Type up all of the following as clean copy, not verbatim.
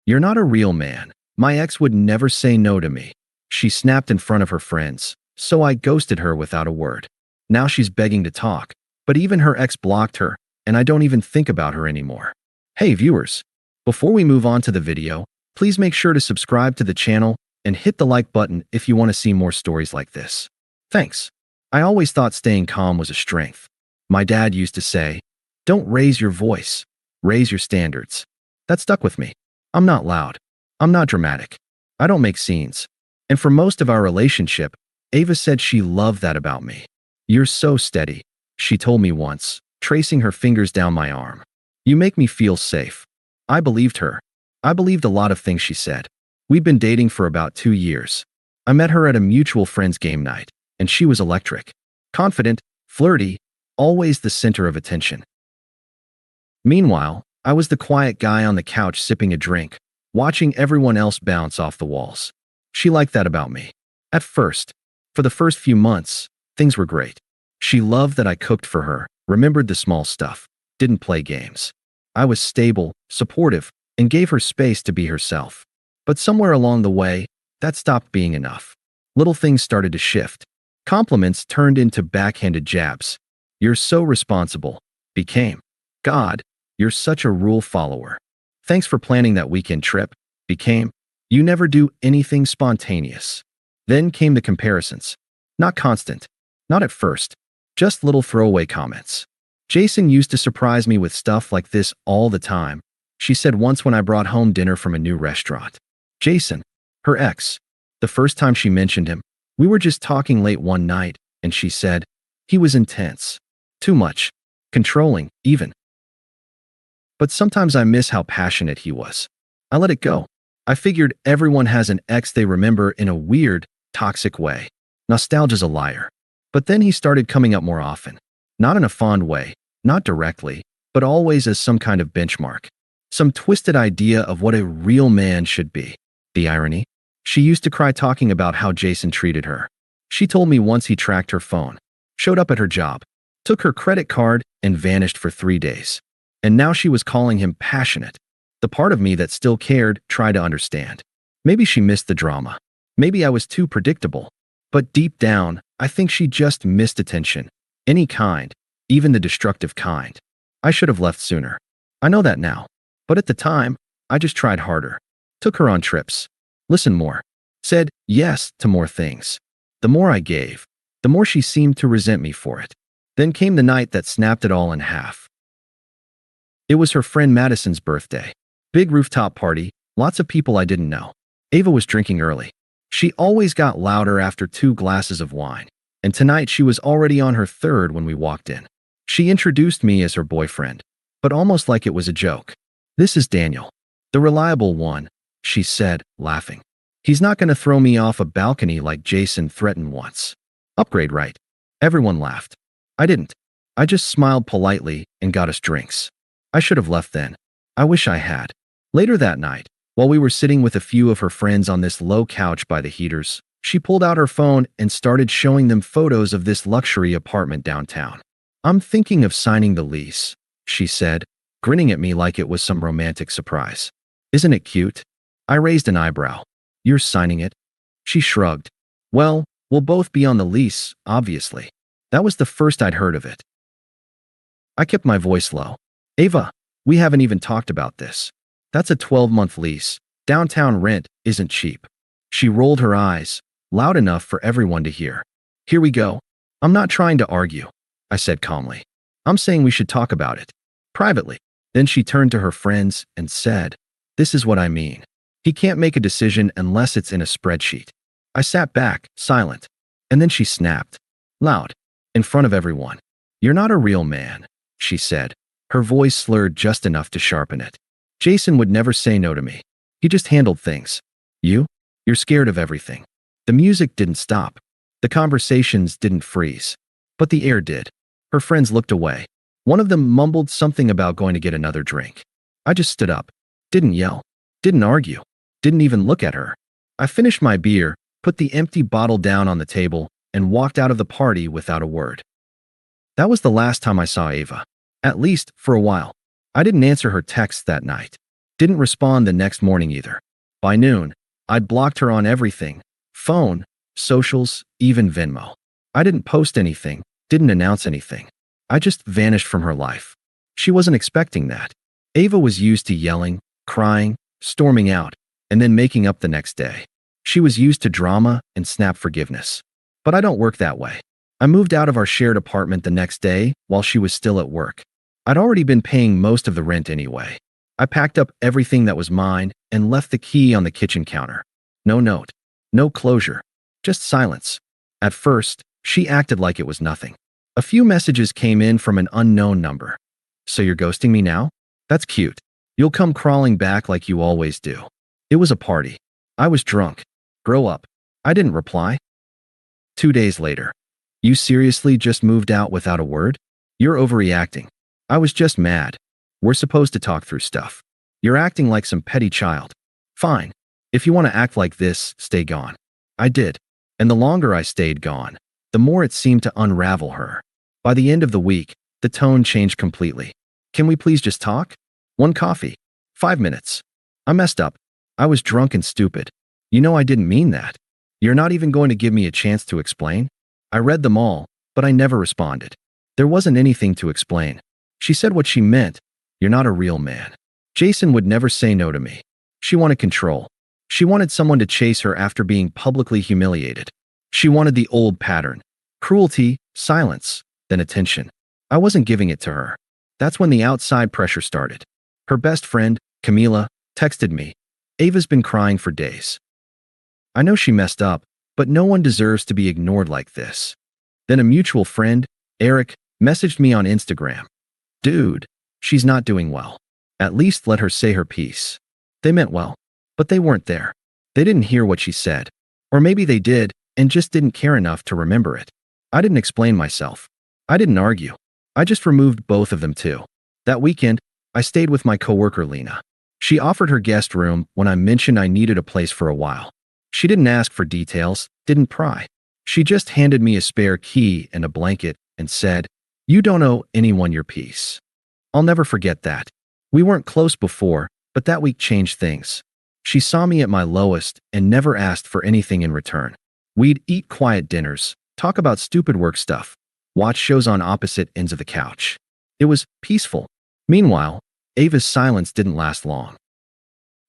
You're not a real man. My ex would never say no to me. She snapped in front of her friends, so I ghosted her without a word. Now she's begging to talk, but even her ex blocked her, and I don't even think about her anymore. Hey viewers, before we move on to the video, please make sure to subscribe to the channel and hit the like button if you want to see more stories like this. Thanks. I always thought staying calm was a strength. My dad used to say, "Don't raise your voice, raise your standards." That stuck with me. I'm not loud. I'm not dramatic. I don't make scenes. And for most of our relationship, Ava said she loved that about me. "You're so steady," she told me once, tracing her fingers down my arm. "You make me feel safe." I believed her. I believed a lot of things she said. We'd been dating for about 2 years. I met her at a mutual friend's game night, and she was electric. Confident, flirty, always the center of attention. Meanwhile, I was the quiet guy on the couch sipping a drink, watching everyone else bounce off the walls. She liked that about me. At first, for the first few months, things were great. She loved that I cooked for her, remembered the small stuff, didn't play games. I was stable, supportive, and gave her space to be herself. But somewhere along the way, that stopped being enough. Little things started to shift. Compliments turned into backhanded jabs. "You're so responsible," became, "God, you're such a rule follower." "Thanks for planning that weekend trip," became, "You never do anything spontaneous." Then came the comparisons. Not constant. Not at first. Just little throwaway comments. "Jason used to surprise me with stuff like this all the time," she said once when I brought home dinner from a new restaurant. Jason, her ex. The first time she mentioned him, we were just talking late one night, and she said, "He was intense. Too much. Controlling, even." But sometimes I miss how passionate he was. I let it go. I figured everyone has an ex they remember in a weird, toxic way. Nostalgia's a liar. But then he started coming up more often. Not in a fond way, not directly, but always as some kind of benchmark. Some twisted idea of what a real man should be. The irony? She used to cry talking about how Jason treated her. She told me once he tracked her phone, showed up at her job, took her credit card, and vanished for 3 days. And now she was calling him passionate. The part of me that still cared tried to understand. Maybe she missed the drama. Maybe I was too predictable. But deep down, I think she just missed attention. Any kind, even the destructive kind. I should have left sooner. I know that now. But at the time, I just tried harder. Took her on trips. Listened more. Said yes to more things. The more I gave, the more she seemed to resent me for it. Then came the night that snapped it all in half. It was her friend Madison's birthday. Big rooftop party, lots of people I didn't know. Ava was drinking early. She always got louder after 2 glasses of wine, and tonight she was already on her 3rd when we walked in. She introduced me as her boyfriend, but almost like it was a joke. "This is Daniel, the reliable one," she said, laughing. "He's not going to throw me off a balcony like Jason threatened once." Upgrade, right? Everyone laughed. I didn't. I just smiled politely and got us drinks. I should have left then. I wish I had. Later that night, while we were sitting with a few of her friends on this low couch by the heaters, she pulled out her phone and started showing them photos of this luxury apartment downtown. "I'm thinking of signing the lease," she said, grinning at me like it was some romantic surprise. "Isn't it cute?" I raised an eyebrow. "You're signing it?" She shrugged. "Well, we'll both be on the lease, obviously." That was the first I'd heard of it. I kept my voice low. "Ava, we haven't even talked about this. That's a 12-month lease. Downtown rent isn't cheap." She rolled her eyes, loud enough for everyone to hear. "Here we go. I'm not trying to argue," I said calmly. "I'm saying we should talk about it. Privately." Then she turned to her friends and said, "This is what I mean. He can't make a decision unless it's in a spreadsheet." I sat back, silent. And then she snapped. Loud. In front of everyone. "You're not a real man," she said. Her voice slurred just enough to sharpen it. "Jason would never say no to me. He just handled things. You're scared of everything." The music didn't stop. The conversations didn't freeze. But the air did. Her friends looked away. One of them mumbled something about going to get another drink. I just stood up. Didn't yell. Didn't argue. Didn't even look at her. I finished my beer, put the empty bottle down on the table, and walked out of the party without a word. That was the last time I saw Ava. At least, for a while. I didn't answer her texts that night. Didn't respond the next morning either. By noon, I'd blocked her on everything: phone, socials, even Venmo. I didn't post anything, didn't announce anything. I just vanished from her life. She wasn't expecting that. Ava was used to yelling, crying, storming out, and then making up the next day. She was used to drama and snap forgiveness. But I don't work that way. I moved out of our shared apartment the next day while she was still at work. I'd already been paying most of the rent anyway. I packed up everything that was mine and left the key on the kitchen counter. No note, no closure, just silence. At first, she acted like it was nothing. A few messages came in from an unknown number. "So you're ghosting me now? That's cute. You'll come crawling back like you always do." It was a party. I was drunk. "Grow up." I didn't reply. 2 days later. "You seriously just moved out without a word? You're overreacting." I was just mad. "We're supposed to talk through stuff. You're acting like some petty child." "Fine. If you want to act like this, stay gone." I did. And the longer I stayed gone, the more it seemed to unravel her. By the end of the week, the tone changed completely. "Can we please just talk? One coffee. 5 minutes. I messed up. I was drunk and stupid. You know I didn't mean that. You're not even going to give me a chance to explain?" I read them all, but I never responded. There wasn't anything to explain. She said what she meant. "You're not a real man." Jason would never say no to me. She wanted control. She wanted someone to chase her after being publicly humiliated. She wanted the old pattern: cruelty, silence, then attention. I wasn't giving it to her. That's when the outside pressure started. Her best friend, Camila, texted me, "Ava's been crying for days." I know she messed up, but no one deserves to be ignored like this. Then a mutual friend, Eric, messaged me on Instagram. "Dude, she's not doing well. At least let her say her piece." They meant well, but they weren't there. They didn't hear what she said. Or maybe they did and just didn't care enough to remember it. I didn't explain myself. I didn't argue. I just removed both of them too. That weekend, I stayed with my coworker Lena. She offered her guest room when I mentioned I needed a place for a while. She didn't ask for details, didn't pry. She just handed me a spare key and a blanket and said, "You don't owe anyone your peace." I'll never forget that. We weren't close before, but that week changed things. She saw me at my lowest and never asked for anything in return. We'd eat quiet dinners, talk about stupid work stuff, watch shows on opposite ends of the couch. It was peaceful. Meanwhile, Ava's silence didn't last long.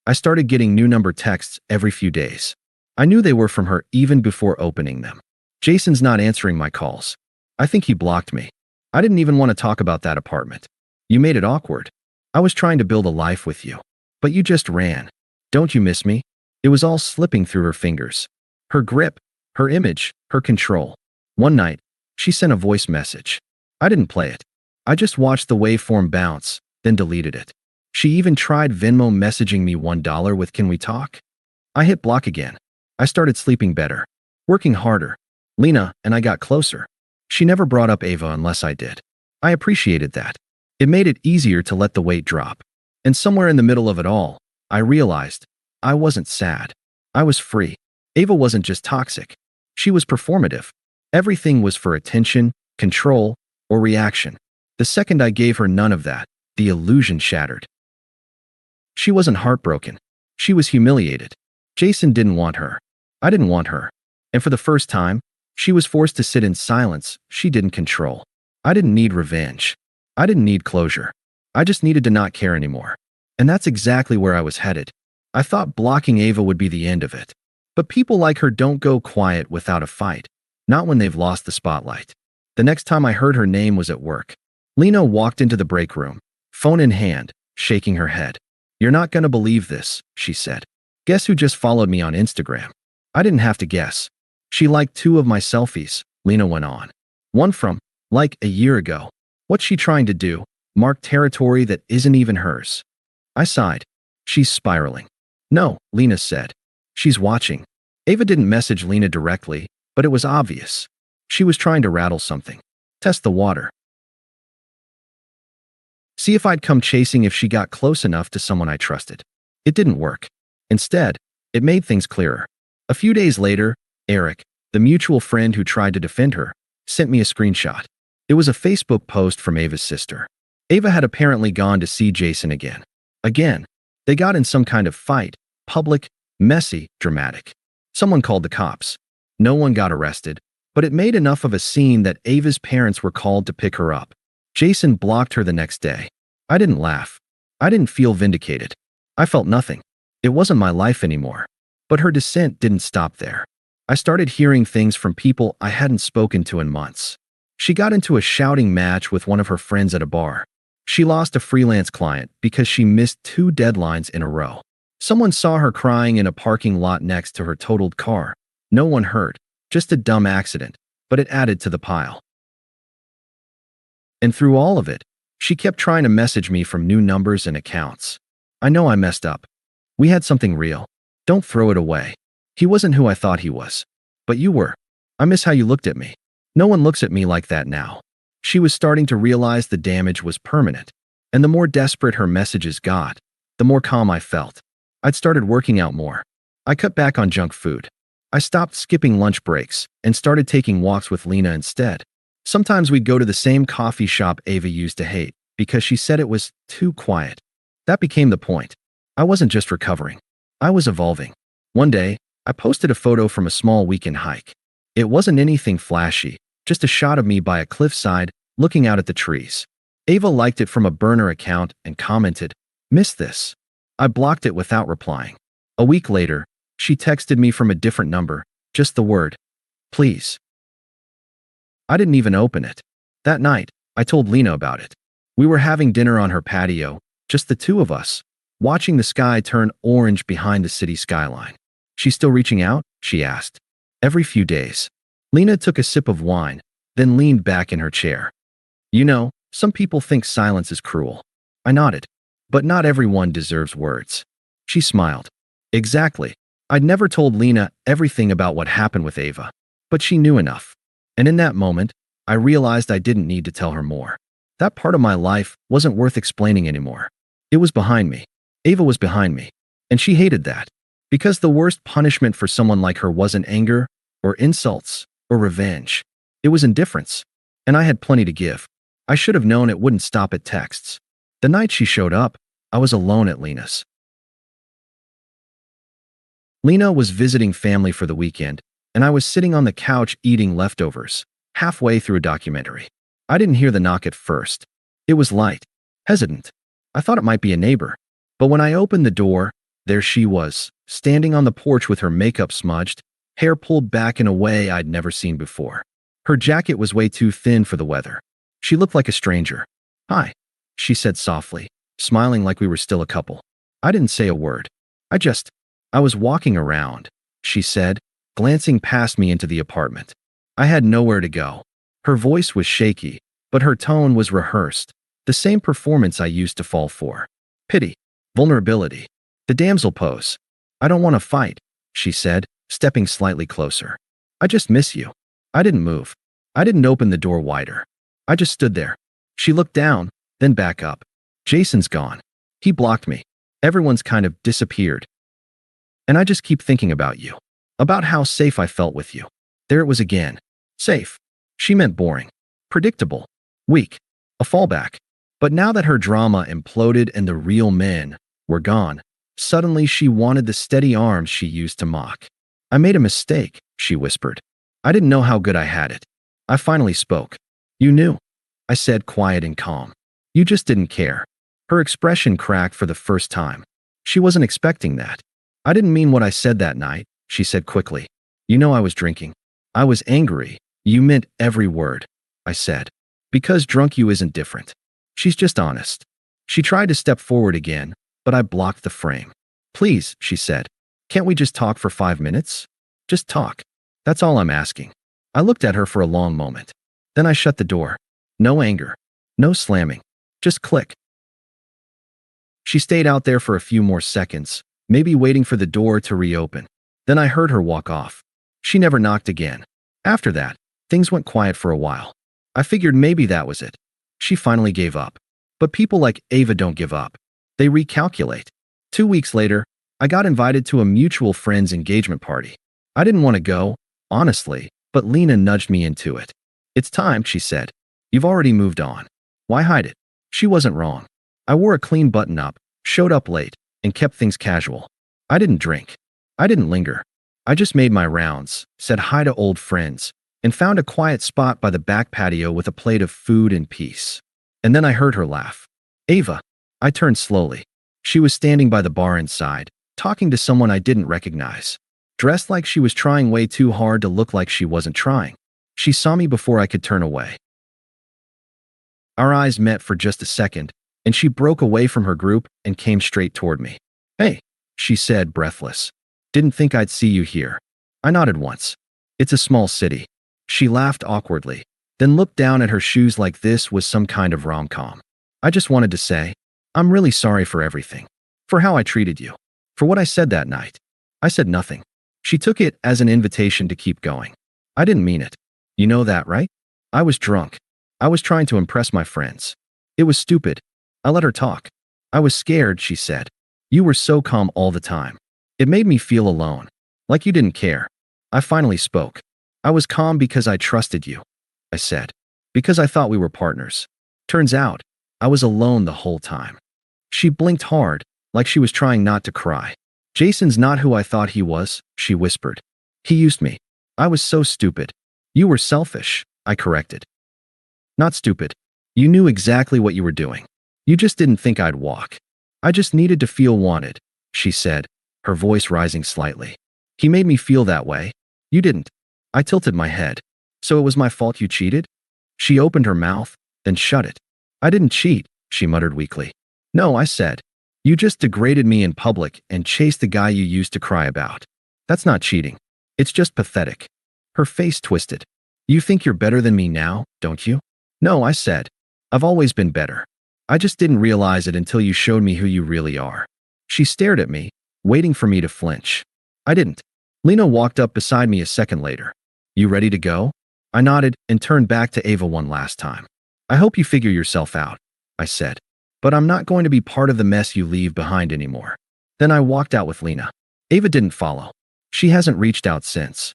I started getting new number texts every few days. I knew they were from her even before opening them. "Jason's not answering my calls. I think he blocked me. I didn't even want to talk about that apartment. You made it awkward. I was trying to build a life with you. But you just ran. Don't you miss me?" It was all slipping through her fingers. Her grip, her image, her control. One night, she sent a voice message. I didn't play it. I just watched the waveform bounce, then deleted it. She even tried Venmo messaging me $1 with "Can we talk?" I hit block again. I started sleeping better, working harder. Lena and I got closer. She never brought up Ava unless I did. I appreciated that. It made it easier to let the weight drop. And somewhere in the middle of it all, I realized I wasn't sad. I was free. Ava wasn't just toxic. She was performative. Everything was for attention, control, or reaction. The second I gave her none of that, the illusion shattered. She wasn't heartbroken. She was humiliated. Jason didn't want her. I didn't want her. And for the first time, she was forced to sit in silence she didn't control. I didn't need revenge. I didn't need closure. I just needed to not care anymore. And that's exactly where I was headed. I thought blocking Ava would be the end of it. But people like her don't go quiet without a fight. Not when they've lost the spotlight. The next time I heard her name was at work. Lena walked into the break room, phone in hand, shaking her head. "You're not gonna believe this," she said. "Guess who just followed me on Instagram?" I didn't have to guess. "She liked 2 of my selfies," Lena went on. "One from, like, a year ago. What's she trying to do? Mark territory that isn't even hers?" I sighed. "She's spiraling." "No," Lena said. "She's watching." Ava didn't message Lena directly, but it was obvious. She was trying to rattle something. Test the water. See if I'd come chasing if she got close enough to someone I trusted. It didn't work. Instead, it made things clearer. A few days later, Eric, the mutual friend who tried to defend her, sent me a screenshot. It was a Facebook post from Ava's sister. Ava had apparently gone to see Jason again. Again. They got in some kind of fight, public, messy, dramatic. Someone called the cops. No one got arrested, but it made enough of a scene that Ava's parents were called to pick her up. Jason blocked her the next day. I didn't laugh. I didn't feel vindicated. I felt nothing. It wasn't my life anymore. But her descent didn't stop there. I started hearing things from people I hadn't spoken to in months. She got into a shouting match with one of her friends at a bar. She lost a freelance client because she missed 2 deadlines in a row. Someone saw her crying in a parking lot next to her totaled car. No one hurt, just a dumb accident, but it added to the pile. And through all of it, she kept trying to message me from new numbers and accounts. I know I messed up. We had something real. Don't throw it away. He wasn't who I thought he was. But you were. I miss how you looked at me. No one looks at me like that now. She was starting to realize the damage was permanent. And the more desperate her messages got, the more calm I felt. I'd started working out more. I cut back on junk food. I stopped skipping lunch breaks and started taking walks with Lena instead. Sometimes we'd go to the same coffee shop Ava used to hate because she said it was too quiet. That became the point. I wasn't just recovering. I was evolving. One day, I posted a photo from a small weekend hike. It wasn't anything flashy, just a shot of me by a cliffside looking out at the trees. Ava liked it from a burner account and commented, "Missed this." I blocked it without replying. A week later, she texted me from a different number, just the word, "Please." I didn't even open it. That night, I told Lena about it. We were having dinner on her patio, just the two of us, watching the sky turn orange behind the city skyline. "She's still reaching out?" she asked. "Every few days." Lena took a sip of wine, then leaned back in her chair. "You know, some people think silence is cruel." I nodded. "But not everyone deserves words." She smiled. "Exactly. I'd never told Lena everything about what happened with Ava, but she knew enough. And in that moment, I realized I didn't need to tell her more. That part of my life wasn't worth explaining anymore. It was behind me. Ava was behind me. And she hated that. Because the worst punishment for someone like her wasn't anger, or insults, or revenge. It was indifference. And I had plenty to give. I should have known it wouldn't stop at texts. The night she showed up, I was alone at Lena's. Lena was visiting family for the weekend, and I was sitting on the couch eating leftovers, halfway through a documentary. I didn't hear the knock at first. It was light, hesitant. I thought it might be a neighbor. But when I opened the door, there she was, standing on the porch with her makeup smudged, hair pulled back in a way I'd never seen before. Her jacket was way too thin for the weather. She looked like a stranger. "Hi," she said softly, smiling like we were still a couple. I didn't say a word. I was walking around," she said, glancing past me into the apartment. I had nowhere to go. Her voice was shaky, but her tone was rehearsed, the same performance I used to fall for. Pity. Vulnerability. The damsel pose. "I don't want to fight," she said, stepping slightly closer. "I just miss you." I didn't move. I didn't open the door wider. I just stood there. She looked down, then back up. "Jason's gone. He blocked me. Everyone's kind of disappeared. And I just keep thinking about you. About how safe I felt with you." There it was again. Safe. She meant boring. Predictable. Weak. A fallback. But now that her drama imploded and the real men were gone, suddenly she wanted the steady arms she used to mock. "I made a mistake," she whispered. I didn't know how good I had it. I finally spoke. "You knew," I said, quiet and calm. "You just didn't care." Her expression cracked for the first time. She wasn't expecting that. "I didn't mean what I said that night," she said quickly. "You know I was drinking. I was angry. You meant every word," I said. "Because drunk you isn't different." She's just honest. She tried to step forward again, but I blocked the frame. "Please," she said. "Can't we just talk for 5 minutes? Just talk. That's all I'm asking." I looked at her for a long moment. Then I shut the door. No anger. No slamming. Just click. She stayed out there for a few more seconds, maybe waiting for the door to reopen. Then I heard her walk off. She never knocked again. After that, things went quiet for a while. I figured maybe that was it. She finally gave up. But people like Ava don't give up. They recalculate. 2 weeks later, I got invited to a mutual friend's engagement party. I didn't want to go, honestly, but Lena nudged me into it. "It's time," she said. "You've already moved on. Why hide it?" She wasn't wrong. I wore a clean button-up, showed up late, and kept things casual. I didn't drink. I didn't linger. I just made my rounds, said hi to old friends, and found a quiet spot by the back patio with a plate of food and peace. And then I heard her laugh. Ava. I turned slowly. She was standing by the bar inside, talking to someone I didn't recognize, dressed like she was trying way too hard to look like she wasn't trying. She saw me before I could turn away. Our eyes met for just a second, and she broke away from her group and came straight toward me. Hey, she said, breathless. Didn't think I'd see you here. I nodded once. It's a small city. She laughed awkwardly, then looked down at her shoes like this was some kind of rom-com. I just wanted to say, I'm really sorry for everything. For how I treated you. For what I said that night. I said nothing. She took it as an invitation to keep going. I didn't mean it. You know that, right? I was drunk. I was trying to impress my friends. It was stupid. I let her talk. I was scared, she said. You were so calm all the time. It made me feel alone. Like you didn't care. I finally spoke. I was calm because I trusted you, I said. Because I thought we were partners. Turns out, I was alone the whole time. She blinked hard, like she was trying not to cry. Jason's not who I thought he was, she whispered. He used me. I was so stupid. You were selfish, I corrected. Not stupid. You knew exactly what you were doing. You just didn't think I'd walk. I just needed to feel wanted, she said, her voice rising slightly. He made me feel that way. You didn't. I tilted my head. So it was my fault you cheated? She opened her mouth, then shut it. I didn't cheat, she muttered weakly. No, I said. You just degraded me in public and chased the guy you used to cry about. That's not cheating. It's just pathetic. Her face twisted. You think you're better than me now, don't you? No, I said. I've always been better. I just didn't realize it until you showed me who you really are. She stared at me, waiting for me to flinch. I didn't. Lena walked up beside me a second later. You ready to go? I nodded and turned back to Ava one last time. I hope you figure yourself out, I said. But I'm not going to be part of the mess you leave behind anymore. Then I walked out with Lena. Ava didn't follow. She hasn't reached out since.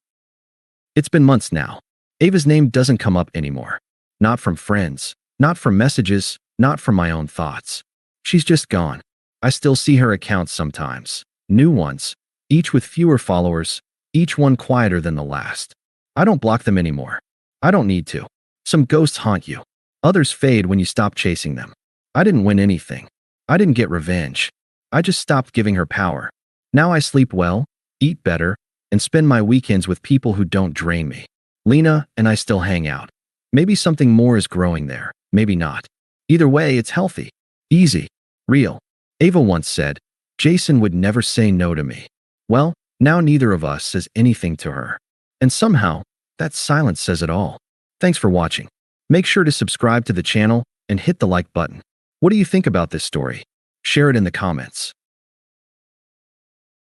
It's been months now. Ava's name doesn't come up anymore. Not from friends, not from messages, not from my own thoughts. She's just gone. I still see her accounts sometimes. New ones, each with fewer followers, each one quieter than the last. I don't block them anymore. I don't need to. Some ghosts haunt you. Others fade when you stop chasing them. I didn't win anything. I didn't get revenge. I just stopped giving her power. Now I sleep well, eat better, and spend my weekends with people who don't drain me. Lena and I still hang out. Maybe something more is growing there, maybe not. Either way, it's healthy, easy, real. Ava once said, Jason would never say no to me. Well, now neither of us says anything to her. And somehow, that silence says it all. Thanks for watching. Make sure to subscribe to the channel and hit the like button. What do you think about this story? Share it in the comments.